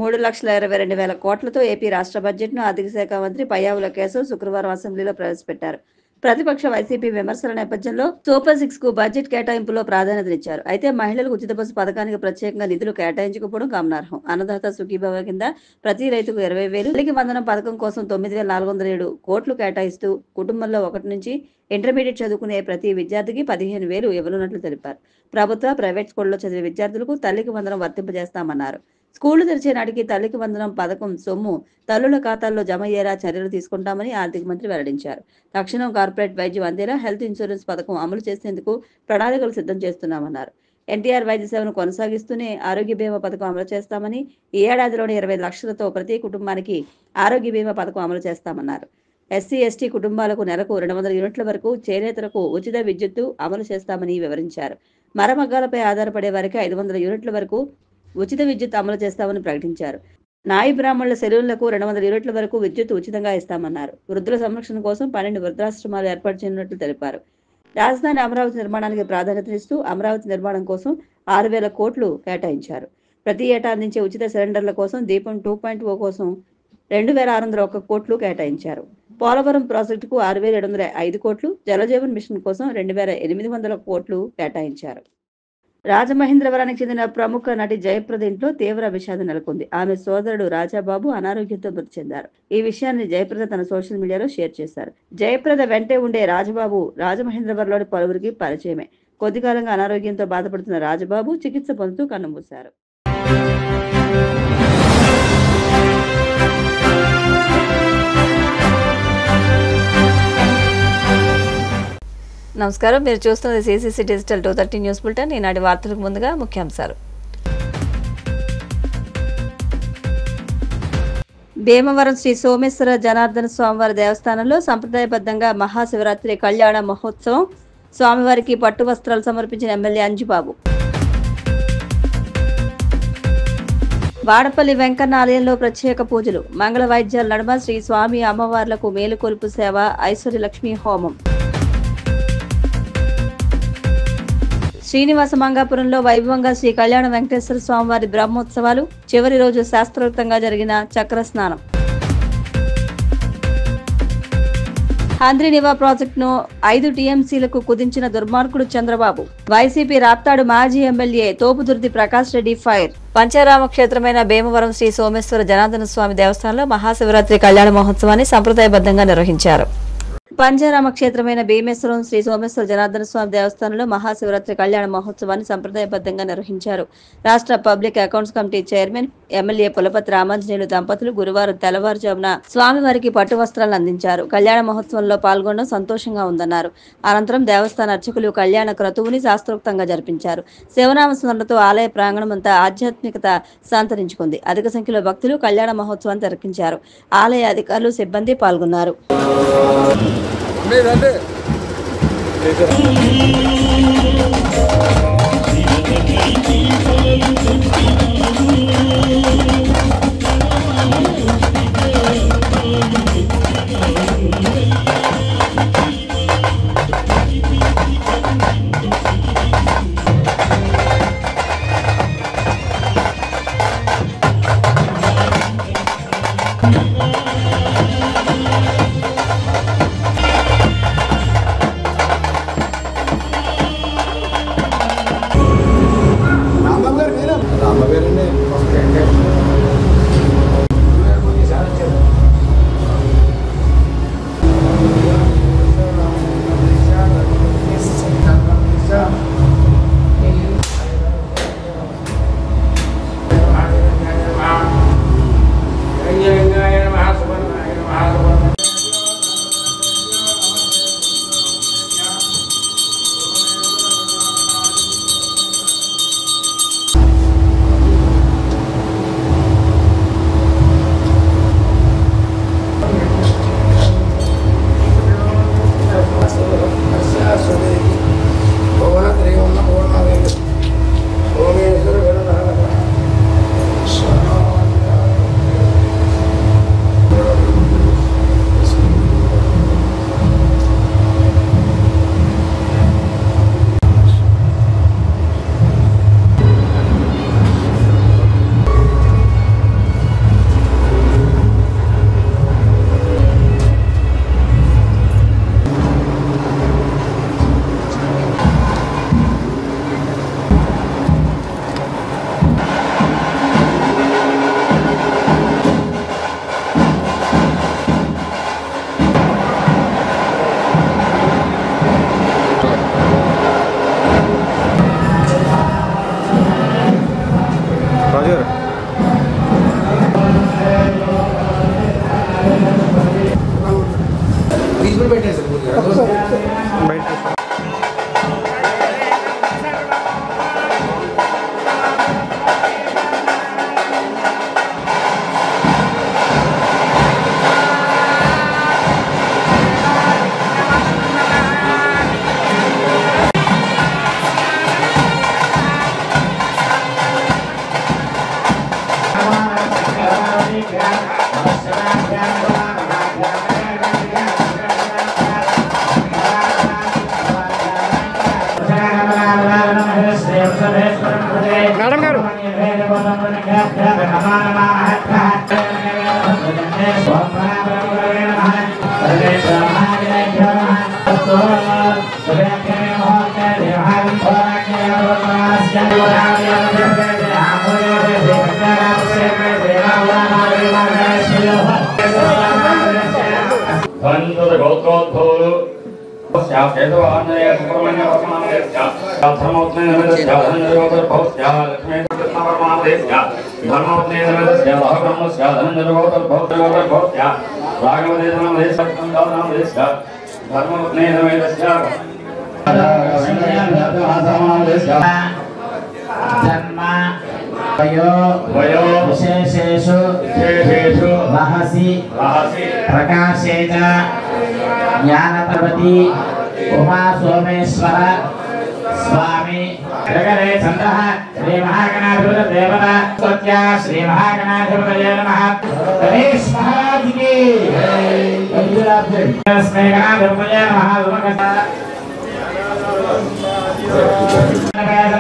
3,22,000 కోట్లతో ఏపీ రాష్ట్ర బడ్జెట్ను ఆర్థిక శాఖ మంత్రి పయ్యావుల కేశవ్ శుక్రవారం అసెంబ్లీలో ప్రవేశపెట్టారు. ప్రతిపక్ష వైసీపీ విమర్శల నేపథ్యంలో సూపర్ 6 కు బడ్జెట్ కేటాయింపులో ప్రాధాన్యతనిచ్చారు. అయితే మహిళలకు ఉచిత బస్సు పథకానికి ప్రత్యేకంగా నిధులు కేటాయించకపోవడం గమనార్హం. అన్నదాత సుఖీభవ కింద ప్రతి రైతుకు 20,000, తల్లికి వందనం పథకం కోసం 9,407 కోట్లు కేటాయిస్తూ కుటుంబంలో 1 నుంచి ఇంటర్మీడియట్ చదువుకునే ప్రతి విద్యార్థికి 15,000 ఇవ్వనున్నట్లు తెలిపారు. ప్రభుత్వ, ప్రైవేట్ స్కూళ్లలో చదివే విద్యార్థులకు తల్లికి వందనం వర్తింపజేస్తామన్నారు. స్కూళ్లు తెరిచే నాటికి తల్లికి వందనం పథకం సొమ్ము తల్లుల ఖాతాల్లో జమ అయ్యేలా చర్యలు తీసుకుంటామని ఆర్థిక మంత్రి వెల్లడించారు. తక్షణం కార్పొరేట్ వైద్యం అందేలా హెల్త్ ఇన్సూరెన్స్ పథకం అమలు చేసేందుకు ప్రణాళికలు సిద్ధం చేస్తున్నామన్నారు. ఎన్టీఆర్ వైద్య సేవను కొనసాగిస్తూనే ఆరోగ్య బీమా పథకం అమలు చేస్తామని, ఈ ఏడాదిలోని 20 లక్షలతో ప్రతి కుటుంబానికి ఆరోగ్య బీమా పథకం అమలు చేస్తామన్నారు. ఎస్సీ, ఎస్టీ కుటుంబాలకు నెలకు 200 యూనిట్ల వరకు, చేనేతలకు ఉచిత విద్యుత్తు అమలు చేస్తామని వివరించారు. మరమగ్గాలపై ఆధారపడే వారికి 500 యూనిట్ల వరకు ఉచిత విద్యుత్ అమలు చేస్తామని ప్రకటించారు. నాయి బ్రాహ్మణుల సెలవులకు 200 యూనిట్ల వరకు విద్యుత్ ఉచితంగా ఇస్తామన్నారు. వృద్ధుల సంరక్షణ కోసం 12 వృద్ధాశ్రమాలు ఏర్పాటు చేయనున్నట్లు తెలిపారు. రాజధాని అమరావతి నిర్మాణానికి ప్రాధాన్యతనిస్తూ అమరావతి నిర్మాణం కోసం 6,000 కోట్లు కేటాయించారు. ప్రతి ఏటా అందించే ఉచిత సిలిండర్ల కోసం దీపం 2.0 కోసం 2,601 కోట్లు కేటాయించారు. పోలవరం ప్రాజెక్టుకు 6,705 కోట్లు, జలజీవన్ మిషన్ కోసం 2,800 కోట్లు కేటాయించారు. రాజమహేంద్రవరానికి చెందిన ప్రముఖ నటి జయప్రద ఇంట్లో తీవ్ర విషాదం నెలకొంది. ఆమె సోదరుడు రాజాబాబు అనారోగ్యంతో మృతి చెందారు. ఈ విషయాన్ని జయప్రద తన సోషల్ మీడియాలో షేర్ చేశారు. జయప్రద వెంటే ఉండే రాజబాబు రాజమహేంద్రవరంలోని పలువురికి పరిచయమే. కొద్ది కాలంగా అనారోగ్యంతో బాధపడుతున్న రాజబాబు చికిత్స పొందుతూ కన్నుమూశారు. నమస్కారం, మీరు చూస్తున్నది CCC డిజిటల్ 230 న్యూస్ బులెటిన్. ఈనాటి వార్తలకు ముందుగా ముఖ్యాంశాలు. భీమవరం శ్రీ సోమేశ్వర జనార్దన స్వామివారి దేవస్థానంలో సంప్రదాయబద్ధంగా మహాశివరాత్రి కళ్యాణ మహోత్సవం. స్వామివారికి పట్టు వస్త్రాలు సమర్పించిన ఎమ్మెల్యే అంజిబాబు. వాడపల్లి వెంకన్న ఆలయంలో ప్రత్యేక పూజలు. మంగళ వాయిద్యాల నడుమ శ్రీ స్వామి అమ్మవార్లకు మేలుకొలుపు సేవ, ఐశ్వర్యలక్ష్మి హోమం. శ్రీనివాస మంగాపురంలో వైభవంగా శ్రీ కళ్యాణ వెంకటేశ్వర స్వామివారి బ్రహ్మోత్సవాలు. చివరి రోజు శాస్త్రోక్తంగా జరిగిన చక్ర స్నానం. హంద్రీనివా ప్రాజెక్టును 5 టీఎంసీలకు కుదించిన దుర్మార్గుడు చంద్రబాబు. వైసీపీ రాప్తాడు మాజీ ఎమ్మెల్యే తోపుదుర్తి ప్రకాష్ రెడ్డి ఫైర్. పంచారామ క్షేత్రమైన భీమవరం శ్రీ సోమేశ్వర జనార్దన స్వామి దేవస్థానంలో మహాశివరాత్రి కళ్యాణ మహోత్సవాన్ని సంప్రదాయబద్ధంగా నిర్వహించారు. పంచారామ క్షేత్రమైన భీమేశ్వరం శ్రీ సోమేశ్వర జనార్దన స్వామి దేవస్థానంలో మహాశివరాత్రి కళ్యాణ మహోత్సవాన్ని సంప్రదాయబద్ధంగా నిర్వహించారు. రాష్ట్ర public accounts committee chairman MLA Pulapati Ramanjaneyulu దంపతులు గురువారం తెల్లవారుజామున స్వామివారికి పట్టు వస్త్రాలను అందించారు. కళ్యాణ మహోత్సవంలో పాల్గొనడం సంతోషంగా ఉందన్నారు. అనంతరం దేవస్థాన అర్చకులు కళ్యాణ క్రతువుని శాస్త్రోక్తంగా జరిపించారు. శివనామ స్మరణతో ఆలయ ప్రాంగణం అంతా ఆధ్యాత్మికత సంతరించుకుంది. అధిక సంఖ్యలో భక్తులు కళ్యాణ మహోత్సవాన్ని తిలకించారు. ఆలయ అధికారులు, సిబ్బంది పాల్గొన్నారు. మేడం గారు विशेषेषु महसि प्रकाशेन ज्ञानप्रवती उमा सोमेश्वर स्वामी जगरे चंद्रः श्री महागणाधिपति देवता सत्या श्री महागणाधिपतये नमः गणेश महाराज की श्री गणाधिपतये नमः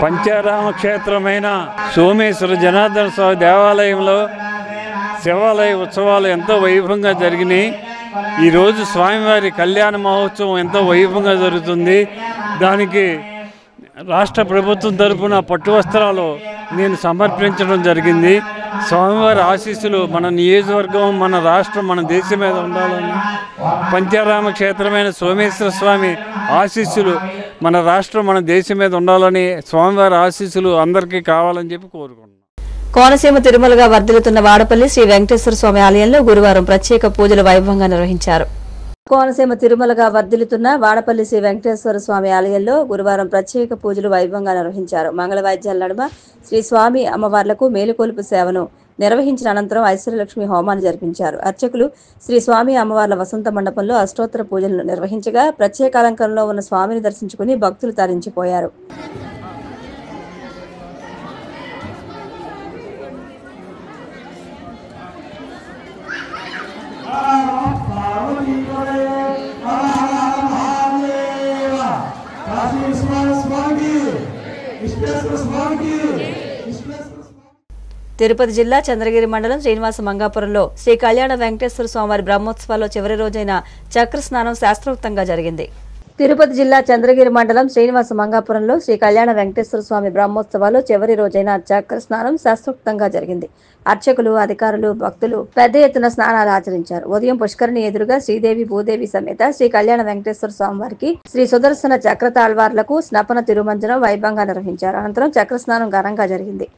పంచారామ క్షేత్రమైన సోమేశ్వర జనార్దన స్వామి దేవాలయంలో శివాలయ ఉత్సవాలు ఎంతో వైభవంగా జరిగినాయి. ఈరోజు స్వామివారి కళ్యాణ మహోత్సవం ఎంతో వైభవంగా జరుగుతుంది. దానికి రాష్ట్ర ప్రభుత్వం తరఫున పట్టు వస్త్రాలు నేను సమర్పించడం జరిగింది. స్వామివారి ఆశీస్సులు మన నియోజకవర్గం, మన రాష్ట్రం, మన దేశం మీద ఉండాలని, పంచారామ క్షేత్రమైన సోమేశ్వర స్వామి ఆశీస్సులు మన రాష్ట్రం, మన దేశం మీద ఉండాలని, స్వామివారి ఆశీస్సులు అందరికీ కావాలని చెప్పి కోరుకుంటున్నాను. కోనసీమ తిరుమలగా వర్ధిల్లుతున్న వాడపల్లి శ్రీ వెంకటేశ్వర స్వామి ఆలయంలో గురువారం ప్రత్యేక పూజలు వైభవంగా నిర్వహించారు. కోనసీమ తిరుమలగా వర్ధిల్లుతున్న వాడపల్లి శ్రీ వెంకటేశ్వర స్వామి ఆలయంలో గురువారం ప్రత్యేక పూజలు వైభవంగా నిర్వహించారు. మంగళ వాయిద్యాల నడుమ శ్రీ స్వామి అమ్మవార్లకు మేలుకొలుపు సేవను నిర్వహించిన అనంతరం ఐశ్వర్యలక్ష్మి హోమాన్ని జరిపించారు. అర్చకులు శ్రీ స్వామి అమ్మవార్ల వసంత మండపంలో అష్టోత్తర పూజలను నిర్వహించగా ప్రత్యేక అలంకరణలో ఉన్న స్వామిని దర్శించుకుని భక్తులు తరించిపోయారు. తిరుపతి జిల్లా చంద్రగిరి మండలం శ్రీనివాస మంగాపురంలో శ్రీ కళ్యాణ వెంకటేశ్వర స్వామివారి బ్రహ్మోత్సవాల్లో చివరి రోజైన చక్ర స్నానం శాస్త్రోక్తంగా జరిగింది. తిరుపతి జిల్లా చంద్రగిరి మండలం శ్రీనివాస మంగాపురంలో శ్రీ కళ్యాణ వెంకటేశ్వర స్వామి బ్రహ్మోత్సవాల్లో చివరి రోజైన చక్ర స్నానం శాస్త్రోక్తంగా జరిగింది. అర్చకులు, అధికారులు, భక్తులు పెద్ద ఎత్తున స్నానాలు ఆచరించారు. ఉదయం పుష్కరిణి ఎదురుగా శ్రీదేవి, భూదేవి సమేత శ్రీ కళ్యాణ వెంకటేశ్వర స్వామివారికి శ్రీ సుదర్శన చక్ర తాళ్వార్లకు స్నపన తిరుమంజనం వైభవంగా నిర్వహించారు. అనంతరం చక్ర స్నానం ఘనంగా జరిగింది.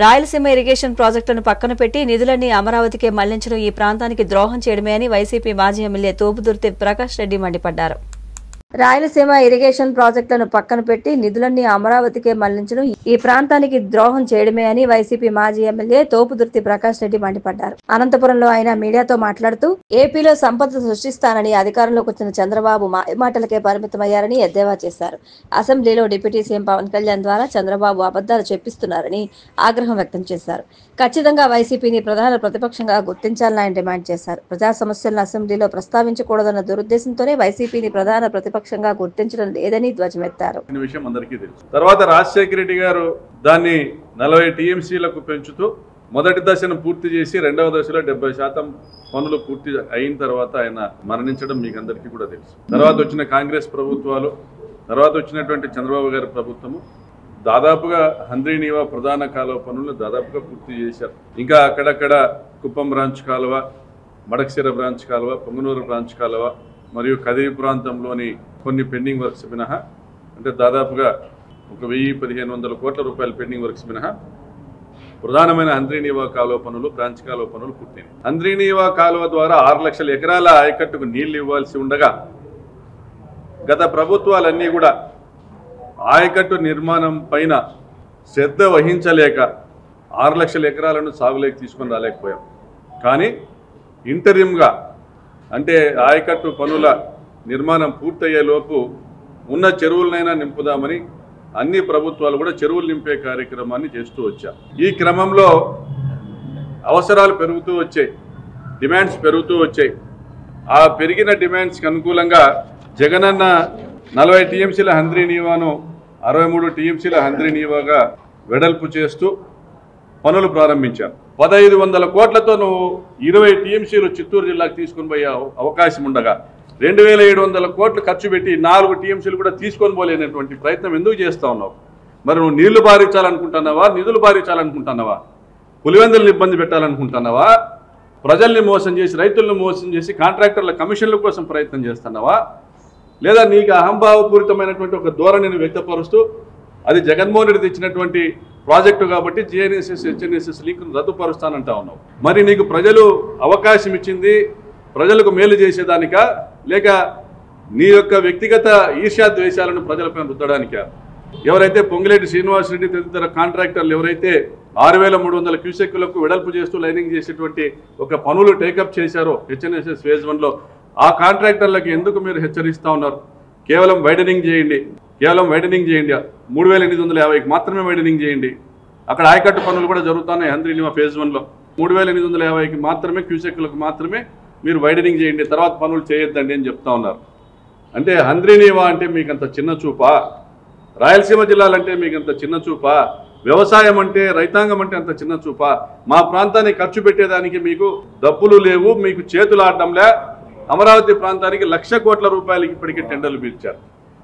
రాయలసీమ ఇరిగేషన్ ప్రాజెక్టులను పక్కన పెట్టి నిధులన్నీ అమరావతికే మళ్లించడం ఈ ప్రాంతానికి ద్రోహం చేయడమే అని వైసీపీ మాజీ ఎమ్మెల్యే తోపుదుర్తి ప్రకాష్ రెడ్డి మండిపడ్డారు. రాయలసీమ ఇరిగేషన్ ప్రాజెక్టులను పక్కన పెట్టి నిధులన్నీ అమరావతికే మళ్లించడం ఈ ప్రాంతానికి ద్రోహం చేయడమే అని వైసీపీ మాజీ ఎమ్మెల్యే తోపుదుర్తి ప్రకాష్ రెడ్డి మండిపడ్డారు. అనంతపురంలో ఆయన మీడియాతో మాట్లాడుతూ ఏపీలో సంపద సృష్టిస్తానని అధికారంలోకి వచ్చిన చంద్రబాబు మాటలకే పరిమితమయ్యారని ఎద్దేవా చేశారు. అసెంబ్లీలో డిప్యూటీ సీఎం పవన్ కళ్యాణ్ ద్వారా చంద్రబాబు అబద్దాలు చెప్పిస్తున్నారని ఆగ్రహం వ్యక్తం చేశారు. ఖచ్చితంగా వైసీపీని ప్రధాన ప్రతిపక్షంగా గుర్తించాలని ఆయన డిమాండ్ చేశారు. ప్రజా సమస్యలను అసెంబ్లీలో ప్రస్తావించకూడదన్న దురుద్దేశంతోనే వైసీపీని ప్రధాన ప్రతిపక్షంగా గుర్తించడం లేదని ధ్వజమెత్తారు. విషయం అందరికీ తెలుసు. తర్వాత రాజశేఖర రెడ్డి గారు దాన్ని 40 టీఎంసీలకు పెంచుతూ మొదటి దశను పూర్తి చేసి రెండవ దశలో 70% పనులు పూర్తి అయిన తర్వాత ఆయన మరణించడం మీకు అందరికీ కూడా తెలుసు. తర్వాత వచ్చిన కాంగ్రెస్ ప్రభుత్వాలు, తర్వాత వచ్చినటువంటి చంద్రబాబు గారి ప్రభుత్వము దాదాపుగా హంద్రీనీవా ప్రధాన కాలువ పనులు దాదాపుగా పూర్తి చేశారు. ఇంకా అక్కడక్కడ కుప్పం బ్రాంచ్ కాలువ, మడకశిర బ్రాంచ్ కాలువ, పొంగనూరు బ్రాంచ్ కాలువ మరియు కదిరి ప్రాంతంలోని కొన్ని పెండింగ్ వర్క్స్ మినహా, అంటే దాదాపుగా 1000-1500 కోట్ల రూపాయల పెండింగ్ వర్క్స్ మినహా ప్రధానమైన హంద్రీనీవా కాలువ పనులు, బ్రాంచ్ కాలువ పనులు పూర్తయినాయి. హంద్రీనీవా కాలువ ద్వారా 6 లక్షల ఎకరాల ఆయకట్టుకు నీళ్లు ఇవ్వాల్సి ఉండగా గత ప్రభుత్వాలన్నీ కూడా ఆయకట్టు నిర్మాణం పైన శ్రద్ధ వహించలేక 6 లక్షల ఎకరాలను సాగులోకి తీసుకొని రాలేకపోయాం. కానీ ఇంటరిమ్గా అంటే ఆయకట్టు పనుల నిర్మాణం పూర్తయ్యేలోపు ఉన్న చెరువులనైనా నింపుదామని అన్ని ప్రభుత్వాలు కూడా చెరువులు నింపే కార్యక్రమాన్ని చేస్తూ వచ్చారు. ఈ క్రమంలో అవసరాలు పెరుగుతూ వచ్చాయి, డిమాండ్స్ పెరుగుతూ వచ్చాయి. ఆ పెరిగిన డిమాండ్స్కి అనుకూలంగా జగనన్న 40 టీఎంసీల హంద్రీనీవాను 63 టీఎంసీల హంద్రీనీవాగా వెడల్పు చేస్తూ పనులు ప్రారంభించారు. 1500 కోట్లతో నువ్వు 20 టీఎంసీలు చిత్తూరు జిల్లాకు తీసుకొని పోయే అవకాశం ఉండగా 2700 కోట్లు ఖర్చు పెట్టి 4 టీఎంసీలు కూడా తీసుకొని పోలేనటువంటి ప్రయత్నం ఎందుకు చేస్తా ఉన్నావు? మరి నువ్వు నీళ్లు బారించాలనుకుంటున్నావా, నిధులు బారించాలనుకుంటున్నావా, పులివెందులను ఇబ్బంది పెట్టాలనుకుంటున్నావా, ప్రజల్ని మోసం చేసి రైతులను మోసం చేసి కాంట్రాక్టర్ల కమిషన్ల కోసం ప్రయత్నం చేస్తున్నావా, లేదా నీకు అహంభావపూరితమైనటువంటి ఒక ధోరణిని వ్యక్తపరుస్తూ అది జగన్మోహన్ రెడ్డి తెచ్చినటువంటి ప్రాజెక్టు కాబట్టి జిఎన్ఎస్ఎస్ హెచ్ఎన్ఎస్ఎస్ లింక్ను రద్దుపరుస్తానంటా ఉన్నావు. మరి నీకు ప్రజలు అవకాశం ఇచ్చింది ప్రజలకు మేలు చేసేదానికా, లేక నీ యొక్క వ్యక్తిగత ఈర్ష్యాద్వేషాలను ప్రజలపై రుద్దడానికా? ఎవరైతే పొంగిలేటి శ్రీనివాసరెడ్డి తదితర కాంట్రాక్టర్లు ఎవరైతే 6300 క్యూసెక్కులకు వెడల్పు చేస్తూ లైనింగ్ చేసేటువంటి ఒక పనులు టేకప్ చేశారో హెచ్ఎన్ఎస్ఎస్ ఫేజ్ 1లో, ఆ కాంట్రాక్టర్లకు ఎందుకు మీరు హెచ్చరిస్తూ ఉన్నారు? కేవలం వైడనింగ్ చేయండి, కేవలం వైడనింగ్ చేయండి, 3850కి మాత్రమే వైడనింగ్ చేయండి. అక్కడ ఆయకట్టు పనులు కూడా జరుగుతున్నాయి హంద్రీనీవా ఫేజ్ 1లో. 3850కి మాత్రమే క్యూసెక్కులకు మాత్రమే మీరు వైడనింగ్ చేయండి, తర్వాత పనులు చేయొద్దండి అని చెప్తా ఉన్నారు. అంటే హంద్రీనీవా అంటే మీకు అంత చిన్న చూపా? రాయలసీమ జిల్లాలంటే మీకు అంత చిన్న చూపా? వ్యవసాయం అంటే, రైతాంగం అంటే అంత చిన్న చూపా? మా ప్రాంతాన్ని ఖర్చు పెట్టేదానికి మీకు డబ్బులు లేవు, మీకు చేతులు ఆడడంలే. అమరావతి ప్రాంతానికి 1,00,000 కోట్ల రూపాయలకి ఇప్పటికే టెండర్లు పిలిచారు.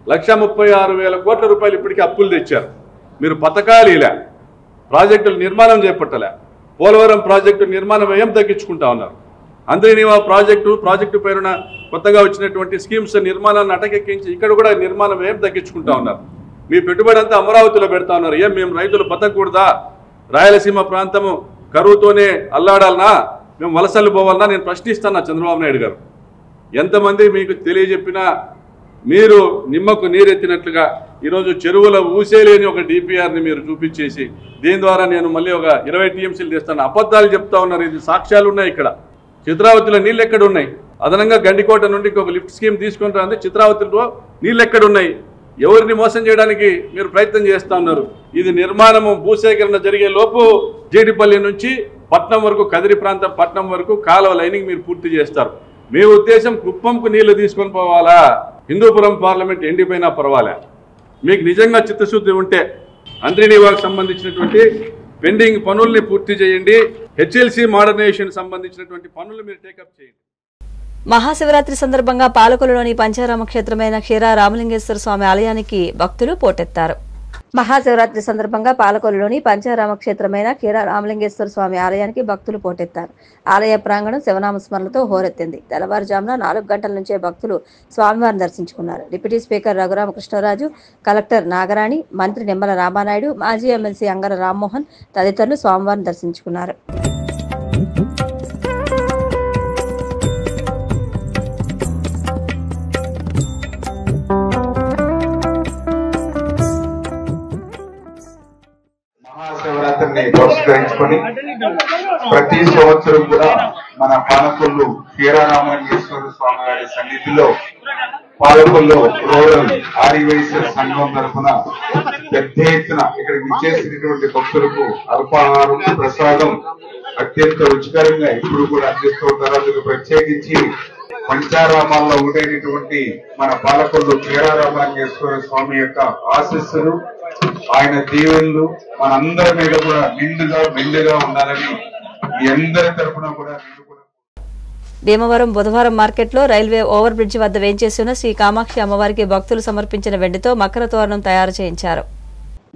1,36,000 కోట్ల రూపాయలు ఇప్పటికే అప్పులు తెచ్చారు. మీరు పథకాలు ఇలా ప్రాజెక్టులు నిర్మాణం చేపట్టలే. పోలవరం ప్రాజెక్టు నిర్మాణ వ్యయం తగ్గించుకుంటా ఉన్నారు. హంద్రీనీవా ప్రాజెక్టు పేరున కొత్తగా వచ్చినటువంటి స్కీమ్స్ నిర్మాణాన్ని అటకెక్కించి ఇక్కడ కూడా నిర్మాణ వ్యయం తగ్గించుకుంటా ఉన్నారు. మీ పెట్టుబడి అంతా అమరావతిలో పెడతా ఉన్నారు. ఏం మేము రైతులు బతకూడదా? రాయలసీమ ప్రాంతము కరువుతోనే అల్లాడాలనా? మేము వలసలు పోవాలన్నా? నేను ప్రశ్నిస్తాను చంద్రబాబు నాయుడు గారు. ఎంతమంది మీకు తెలియజెప్పినా మీరు నిమ్మకు నీరెత్తినట్లుగా ఈరోజు చెరువుల ఊసేలేని ఒక డిపిఆర్ని మీరు చూపించేసి దీని ద్వారా నేను మళ్ళీ ఒక 20 టీఎంసీలు తెస్తాను అబద్ధాలు చెప్తా ఉన్నారు. ఇది సాక్ష్యాలు ఉన్నాయి. ఇక్కడ చిత్రావతిలో నీళ్ళు ఎక్కడ ఉన్నాయి? అదనంగా గండికోట నుండి ఒక లిఫ్ట్ స్కీమ్ తీసుకుంటా ఉంది. చిత్రావతిలో నీళ్ళు ఎక్కడున్నాయి? ఎవరిని మోసం చేయడానికి మీరు ప్రయత్నం చేస్తూ ఉన్నారు. ఇది నిర్మాణము భూసేకరణ జరిగే లోపు జీడిపల్లి నుంచి పట్నం వరకు, కదిరి ప్రాంతం పట్నం వరకు కాలువ లైనింగ్ మీరు పూర్తి చేస్తారు. మీ ఉద్దేశం కుప్పంకు నీళ్లు తీసుకొని పోవాలా? హిందూపురం పార్లమెంట్ ఎండిపోయినా పర్వాలే. మీకు నిజంగా చిత్తశుద్ధి ఉంటే హంద్రీనీవాకు సంబంధించినటువంటి పెండింగ్ పనుల్ని పూర్తి చేయండి. హెచ్ఎల్సి మోడర్నైజేషన్ సంబంధించినటువంటి పనులు మీరు టేకప్ చేయండి. మహాశివరాత్రి సందర్భంగా పాలకొల్లులోని పంచారామ క్షేత్రమైన క్షీర రామలింగేశ్వర స్వామి ఆలయానికి భక్తులు పోటెత్తారు. మహాశివరాత్రి సందర్భంగా పాలకొల్లులోని పంచారామ క్షేత్రమైన క్షీర రామలింగేశ్వర స్వామి ఆలయానికి భక్తులు పోటెత్తారు. ఆలయ ప్రాంగణం శివనామస్మరణలతో హోరెత్తింది. తెల్లవారుజామున 4 గంటల నుంచే భక్తులు స్వామివారిని దర్శించుకున్నారు. Deputy speaker Raghurama Krishna Raju, collector Nagarani, మంత్రి నిమ్మల రామానాయుడు, మాజీ ఎమ్మెల్సీ అంగర రామ్మోహన్ తదితరులు స్వామివారిని దర్శించుకున్నారు. మహాశివరాత్రిని పురస్కరించుకొని ప్రతి సంవత్సరం కూడా మన పాలకొల్లు క్షీరారామలింగేశ్వర స్వామి వారి సన్నిధిలో పాలకొల్లు రూరల్ ఆదివాసీ సంఘం తరఫున పెద్ద ఎత్తున ఇక్కడికి విచ్చేసినటువంటి భక్తులకు అల్పాహారం ప్రసాదం అత్యంత రుచికరంగా ఇప్పుడు కూడా అందిస్తూ ఉంటారు. అందుకు ప్రత్యేకించి పంచారామాల్లో ఉండేటటువంటి మన పాలకొల్లు క్షీరారామలింగేశ్వర స్వామి యొక్క ఆశీస్సులు, ఆయన దీవెనలు మనందరి మీద కూడా మెండుగా ఉండాలని మీ అందరి తరఫున కూడా భీమవరం బుధవారం మార్కెట్లో రైల్వే ఓవర్ బ్రిడ్జి వద్ద వేంచేసిన శ్రీ కామాక్షి అమ్మవారికి భక్తులు సమర్పించిన వెండితో మకర తోరణం తయారు చేయించారు.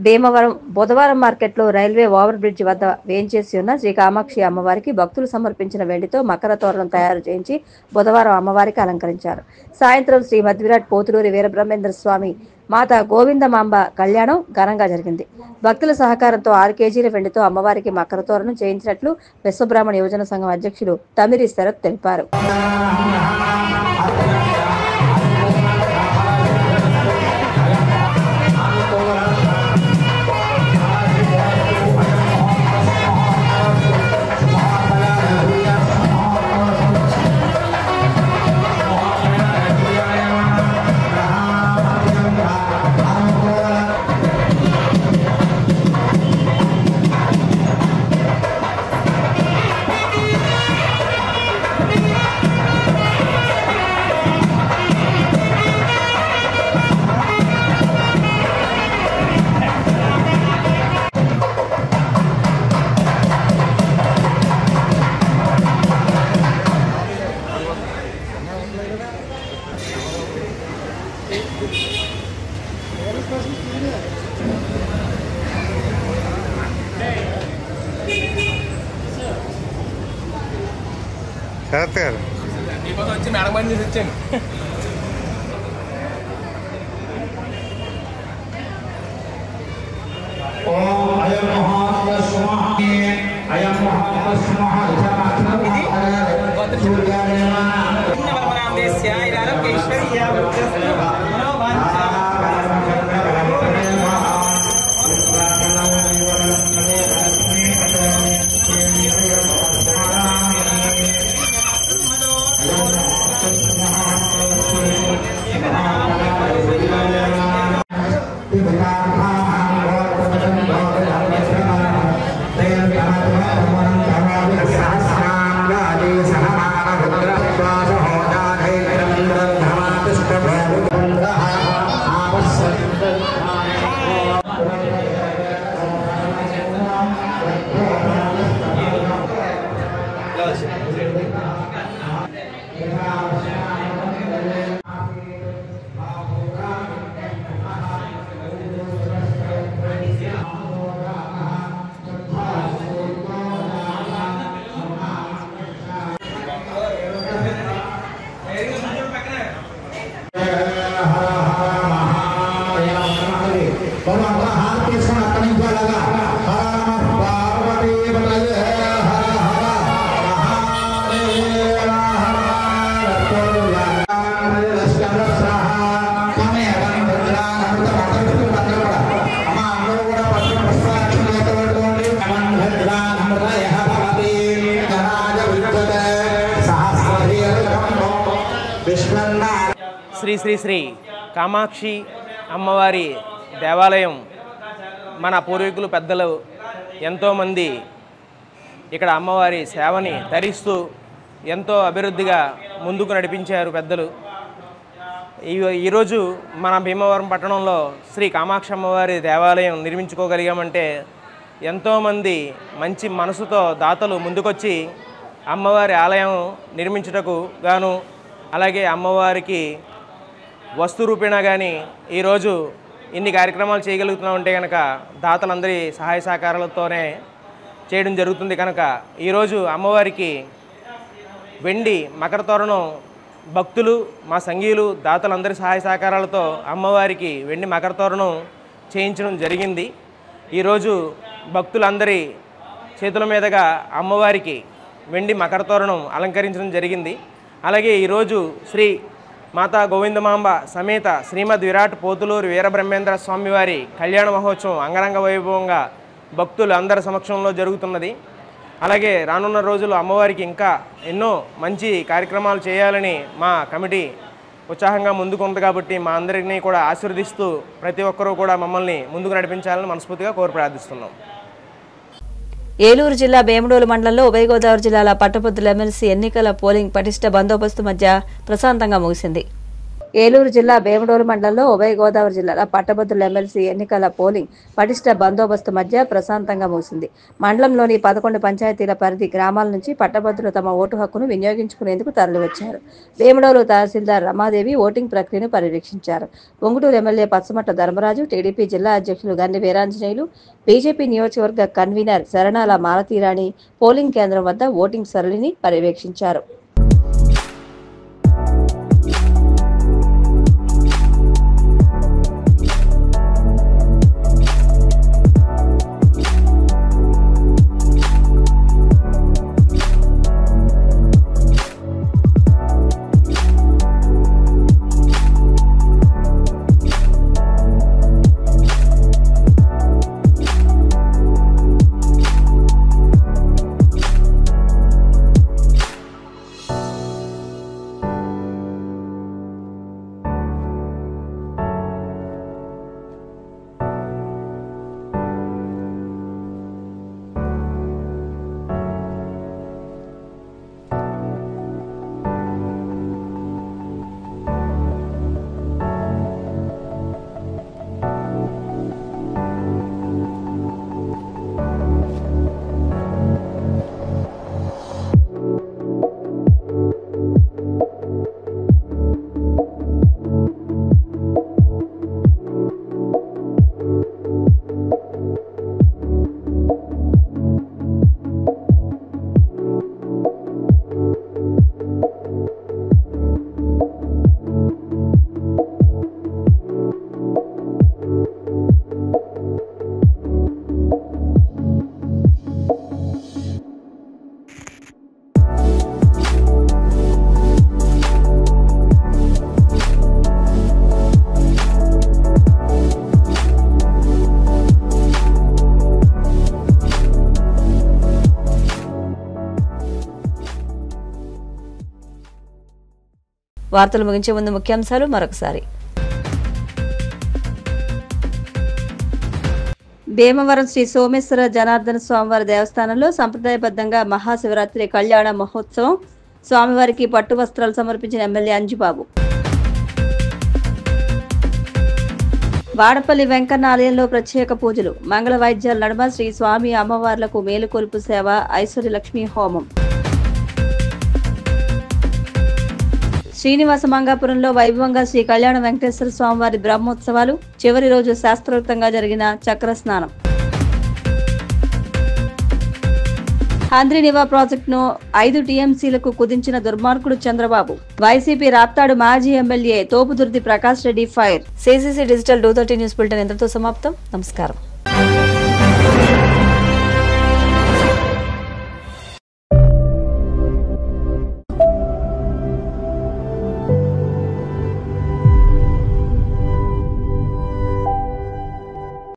భీమవరం బుధవారం మార్కెట్లో రైల్వే ఓవర్ బ్రిడ్జి వద్ద వేంచేసి ఉన్న శ్రీ కామాక్షి అమ్మవారికి భక్తులు సమర్పించిన వెండితో మకర తోరణం తయారు చేయించి బుధవారం అమ్మవారికి అలంకరించారు. సాయంత్రం శ్రీ మధ్విరాట్ పోతులూరి వీరబ్రహ్మేంద్ర స్వామి మాత గోవిందమాంబ కళ్యాణం ఘనంగా జరిగింది. భక్తుల సహకారంతో 6 కేజీల వెండితో అమ్మవారికి మకర తోరణం చేయించినట్లు విశ్వబ్రాహ్మణ యువజన సంఘం అధ్యక్షులు తమిరి శరత్ తెలిపారు. వచ్చి మేడం పని చేసి వచ్చాను. శ్రీ శ్రీ శ్రీ కామాక్షి అమ్మవారి దేవాలయం మన పూర్వీకులు పెద్దలు ఎంతోమంది ఇక్కడ అమ్మవారి సేవని ధరిస్తూ ఎంతో అభివృద్ధిగా ముందుకు నడిపించారు పెద్దలు. ఈరోజు మన భీమవరం పట్టణంలో శ్రీ కామాక్షి అమ్మవారి దేవాలయం నిర్మించుకోగలిగామంటే ఎంతోమంది మంచి మనసుతో దాతలు ముందుకొచ్చి అమ్మవారి ఆలయం నిర్మించుటకు గాను అలాగే అమ్మవారికి వస్తు రూపేణా కానీ ఈరోజు ఇన్ని కార్యక్రమాలు చేయగలుగుతున్నామంటే కనుక దాతలందరి సహాయ సహకారాలతోనే చేయడం జరుగుతుంది. కనుక ఈరోజు అమ్మవారికి వెండి మకర తోరణం భక్తులు, మా సంఘీయులు, దాతలందరి సహాయ సహకారాలతో అమ్మవారికి వెండి మకర తోరణం చేయించడం జరిగింది. ఈరోజు భక్తులందరి చేతుల మీదుగా అమ్మవారికి వెండి మకర తోరణం అలంకరించడం జరిగింది. అలాగే ఈరోజు శ్రీ మాతా గోవిందమాంబ సమేత శ్రీమద్ విరాట్ పోతులూరు వీరబ్రహ్మేంద్ర స్వామివారి కళ్యాణ మహోత్సవం అంగరంగ వైభవంగా భక్తులు అందరి సమక్షంలో జరుగుతున్నది. అలాగే రానున్న రోజులు అమ్మవారికి ఇంకా ఎన్నో మంచి కార్యక్రమాలు చేయాలని మా కమిటీ ఉత్సాహంగా ముందుకు ఉంది. కాబట్టి మా అందరినీ కూడా ఆశీర్వదిస్తూ ప్రతి ఒక్కరూ కూడా మమ్మల్ని ముందుకు నడిపించాలని మనస్ఫూర్తిగా కోరి ప్రార్థిస్తున్నాం. ఏలూరు జిల్లా భీమడోలు మండలంలో ఉభయ గోదావరి జిల్లాల పట్టభద్రుల ఎమ్మెల్సీ ఎన్నికల పోలింగ్ పటిష్ట బందోబస్తు మధ్య ప్రశాంతంగా ముగిసింది. ఏలూరు జిల్లా భీమడోలు మండలంలో ఉభయ గోదావరి జిల్లాల పట్టభద్రుల ఎమ్మెల్సీ ఎన్నికల పోలింగ్ పటిష్ట బందోబస్తు మధ్య ప్రశాంతంగా ముగిసింది. మండలంలోని 11 పంచాయతీల పరిధి గ్రామాల నుంచి పట్టభద్రులు తమ ఓటు హక్కును వినియోగించుకునేందుకు తరలివచ్చారు. భీమడోలు తహసీల్దార్ రమాదేవి ఓటింగ్ ప్రక్రియను పర్యవేక్షించారు. పొంగుటూరు ఎమ్మెల్యే పచ్చమట్ల ధర్మరాజు, టీడీపీ జిల్లా అధ్యక్షులు గండి వీరాంజనేయులు, బీజేపీ నియోజకవర్గ కన్వీనర్ శరణాల మాలతీరాణి పోలింగ్ కేంద్రం వద్ద ఓటింగ్ సరళిని పర్యవేక్షించారు. వార్తలు ముగించే ముందు ముఖ్యాంశాలు మరొకసారి. భీమవరం శ్రీ సోమేశ్వర జనార్దన స్వామివారి దేవస్థానంలో సంప్రదాయబద్ధంగా మహాశివరాత్రి కళ్యాణ మహోత్సవం. స్వామివారికి పట్టు వస్త్రాలు సమర్పించిన ఎమ్మెల్యే అంజుబాబు. వాడపల్లి వెంకన్న ఆలయంలో ప్రత్యేక పూజలు. మంగళ వాయిద్యాల నడుమ శ్రీ స్వామి అమ్మవార్లకు మేలుకొలుపు సేవ, ఐశ్వర్య లక్ష్మీ హోమం. శ్రీనివాస మంగాపురంలో వైభవంగా శ్రీ కళ్యాణ వెంకటేశ్వర స్వామివారి బ్రహ్మోత్సవాలు. చివరి రోజు శాస్త్రోక్తంగా జరిగిన చక్ర స్నానం. హంద్రీనివా ప్రాజెక్టును 5 టీఎంసీలకు కుదించిన దుర్మార్గుడు చంద్రబాబు. వైసీపీ రాప్తాడు మాజీ MLA Thopudurthi Prakash Reddy fire. CCC digital 230 news bulletin ఇంతటితో సమాప్తం. నమస్కారం.